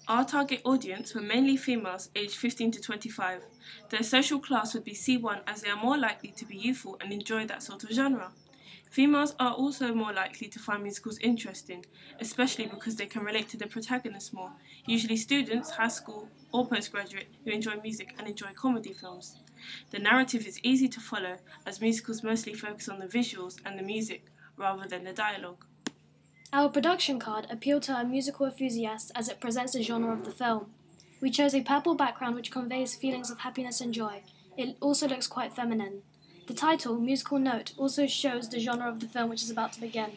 Our target audience were mainly females aged 15 to 25. Their social class would be C1 as they are more likely to be youthful and enjoy that sort of genre. Females are also more likely to find musicals interesting, especially because they can relate to the protagonists more, usually students, high school or postgraduate who enjoy music and enjoy comedy films. The narrative is easy to follow as musicals mostly focus on the visuals and the music rather than the dialogue. Our production card appealed to a musical enthusiast as it presents the genre of the film. We chose a purple background which conveys feelings of happiness and joy. It also looks quite feminine. The title, Musical Note, also shows the genre of the film which is about to begin.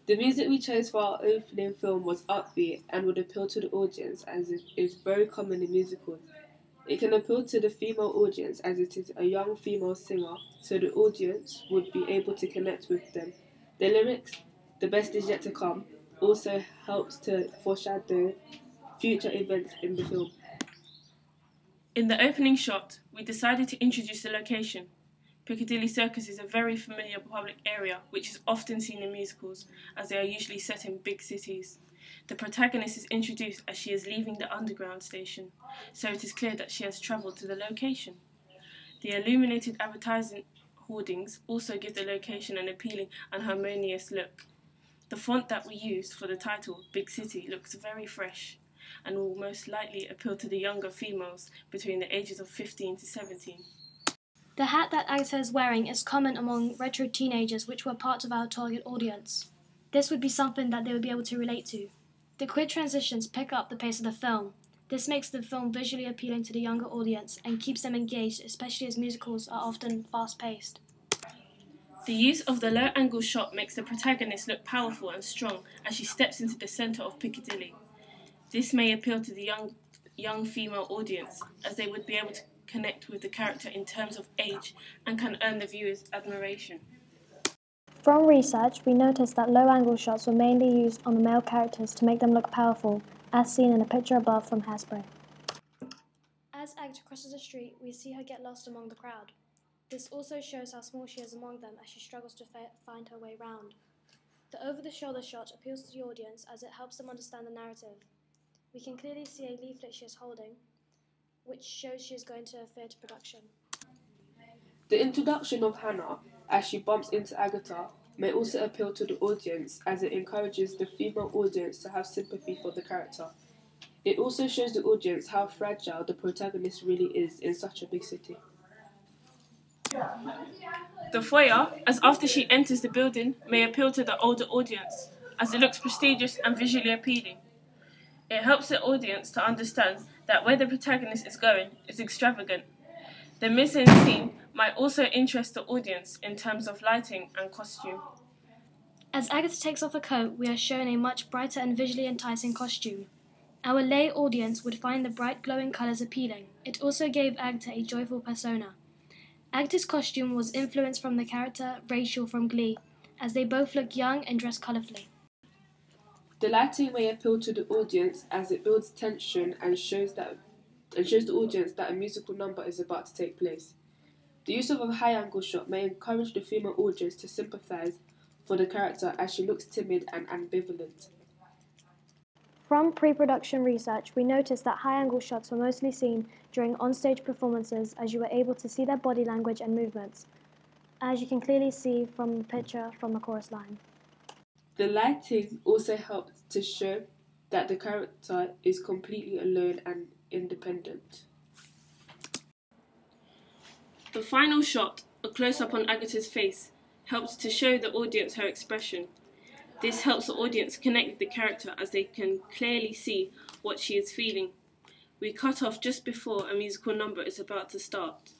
The music we chose for our opening film was upbeat and would appeal to the audience as it is very common in musicals. It can appeal to the female audience as it is a young female singer, so the audience would be able to connect with them. The lyrics, "The best is yet to come," also helps to foreshadow future events in the film. In the opening shot, we decided to introduce the location. Piccadilly Circus is a very familiar public area which is often seen in musicals as they are usually set in big cities. The protagonist is introduced as she is leaving the underground station, so it is clear that she has travelled to the location. The illuminated advertising hoardings also give the location an appealing and harmonious look. The font that we used for the title, Big City, looks very fresh and will most likely appeal to the younger females between the ages of 15 to 17. The hat that Agatha is wearing is common among retro teenagers which were part of our target audience. This would be something that they would be able to relate to. The quick transitions pick up the pace of the film. This makes the film visually appealing to the younger audience and keeps them engaged, especially as musicals are often fast-paced. The use of the low-angle shot makes the protagonist look powerful and strong as she steps into the centre of Piccadilly. This may appeal to the young female audience as they would be able to connect with the character in terms of age and can earn the viewer's admiration. From research, we noticed that low-angle shots were mainly used on the male characters to make them look powerful, as seen in the picture above from Hairspray. As Agatha crosses the street, we see her get lost among the crowd. This also shows how small she is among them as she struggles to find her way round. The over-the-shoulder shot appeals to the audience as it helps them understand the narrative. We can clearly see a leaflet she is holding, which shows she is going to a theatre production. The introduction of Hannah, as she bumps into Agatha, may also appeal to the audience as it encourages the female audience to have sympathy for the character. It also shows the audience how fragile the protagonist really is in such a big city. The foyer, as after she enters the building, may appeal to the older audience, as it looks prestigious and visually appealing. It helps the audience to understand that where the protagonist is going is extravagant. The mise-en-scene might also interest the audience in terms of lighting and costume. As Agatha takes off her coat, we are shown a much brighter and visually enticing costume. Our lay audience would find the bright glowing colours appealing. It also gave Agatha a joyful persona. Agatha's costume was influenced from the character Rachel from Glee, as they both look young and dress colourfully. The lighting may appeal to the audience as it builds tension and shows the audience that a musical number is about to take place. The use of a high-angle shot may encourage the female audience to sympathise for the character as she looks timid and ambivalent. From pre-production research, we noticed that high-angle shots were mostly seen during on-stage performances as you were able to see their body language and movements, as you can clearly see from the picture from the chorus line. The lighting also helps to show that the character is completely alone and independent. The final shot, a close-up on Agatha's face, helps to show the audience her expression. This helps the audience connect with the character as they can clearly see what she is feeling. We cut off just before a musical number is about to start.